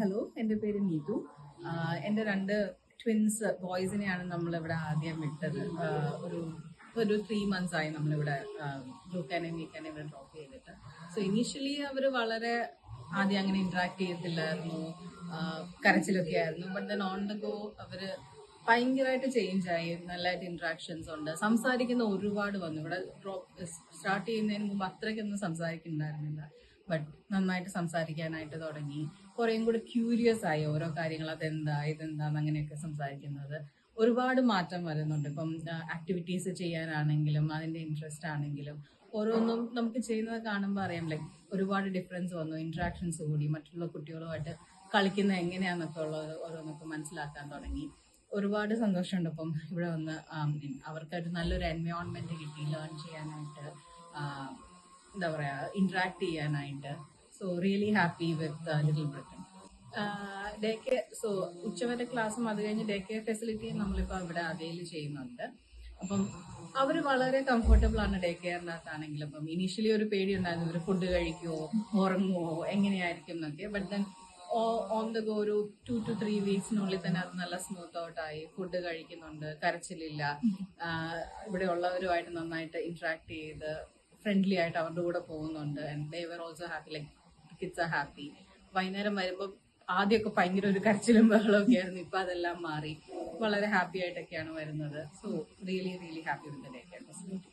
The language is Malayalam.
ഹലോ, എൻ്റെ പേര് നീതു. എൻ്റെ രണ്ട് ട്വിൻസ് ബോയ്സിനെയാണ് നമ്മളിവിടെ ആദ്യം വിട്ടത്. ഒരു ഒരു 3 months ആയി നമ്മളിവിടെ ബ്രൂക്കാനെ മീക്കാനെ ഇവിടെ ഡ്രോപ്പ് ചെയ്തിട്ട്. സോ ഇനീഷ്യലി അവർ വളരെ ആദ്യം അങ്ങനെ ഇന്ററാക്ട് ചെയ്യത്തില്ലായിരുന്നു, കരച്ചിലൊക്കെ ആയിരുന്നു. But then on the go അവർ ഭയങ്കരമായിട്ട് ചേഞ്ച് ആയി. നല്ലതായിട്ട് ഇന്ററാക്ഷൻസ് ഉണ്ട്, സംസാരിക്കുന്ന ഒരുപാട് വന്നു. ഇവിടെ ഡ്രോപ്പ് സ്റ്റാർട്ട് ചെയ്യുന്നതിന് മുമ്പ് അത്രയ്ക്കൊന്നും സംസാരിക്കുന്നുണ്ടായിരുന്നില്ല. ബട്ട് നന്നായിട്ട് സംസാരിക്കാനായിട്ട് തുടങ്ങി. കുറേയും കൂടെ ക്യൂരിയസ് ആയി ഓരോ കാര്യങ്ങൾ, അതെന്താ ഇതെന്താന്ന് അങ്ങനെയൊക്കെ സംസാരിക്കുന്നത്. ഒരുപാട് മാറ്റം വരുന്നുണ്ട്. ഇപ്പം ആക്ടിവിറ്റീസ് ചെയ്യാനാണെങ്കിലും അതിന്റെ ഇൻട്രസ്റ്റ് ആണെങ്കിലും ഓരോന്നും നമുക്ക് ചെയ്യുന്നത് കാണുമ്പോൾ അറിയാം, ലൈക്ക് ഒരുപാട് ഡിഫറൻസ് വന്നു. ഇന്ററാക്ഷൻസ് കൂടി, മറ്റുള്ള കുട്ടികളുമായിട്ട് കളിക്കുന്നത് എങ്ങനെയാന്നൊക്കെ ഉള്ളത് ഓരോന്നൊക്കെ മനസ്സിലാക്കാൻ തുടങ്ങി. ഒരുപാട് സന്തോഷമുണ്ട് ഇപ്പം ഇവിടെ വന്ന് അവർക്കൊരു നല്ലൊരു എൻവയോൺമെന്റ് കിട്ടി ലേൺ ചെയ്യാനായിട്ട്, എന്താ പറയുക, ഇന്ററാക്ട് ചെയ്യാനായിട്ട്. So really happy with little Britain. Day care, so ഉച്ചവരെ ക്ലാസ്സും അത് കഴിഞ്ഞ് ഡേ കെയർ ഫെസിലിറ്റിയും നമ്മളിപ്പോൾ ഇവിടെ അവൈൽ ചെയ്യുന്നുണ്ട്. അപ്പം അവർ വളരെ കംഫർട്ടബിൾ ആണ് ഡേ കെയറിനകത്താണെങ്കിലും. അപ്പം ഇനീഷ്യലി ഒരു പേടി ഉണ്ടായിരുന്നു, ഇവർ ഫുഡ് കഴിക്കുമോ, ഉറങ്ങുമോ, എങ്ങനെയായിരിക്കും എന്നൊക്കെ. But then on the go ഒരു 2 to 3 വീക്സിനുള്ളിൽ തന്നെ അത് നല്ല സ്മൂത്ത് ഔട്ട് ആയി. ഫുഡ് കഴിക്കുന്നുണ്ട്, കരച്ചിലില്ല. ഇവിടെ ഉള്ളവരുമായിട്ട് നന്നായിട്ട് ഇന്ററാക്ട് ചെയ്ത് ഫ്രണ്ട്ലി ആയിട്ട് അവരുടെ കൂടെ പോകുന്നുണ്ട്. And they were also happy, like kids are happy. വൈകുന്നേരം വരുമ്പോൾ ആദ്യമൊക്കെ ഭയങ്കര ഒരു കരച്ചിലും ബഹളമൊക്കെ ആയിരുന്നു. ഇപ്പൊ അതെല്ലാം മാറി വളരെ ഹാപ്പി ആയിട്ടൊക്കെയാണ് വരുന്നത്. So really really happy with the day care facility.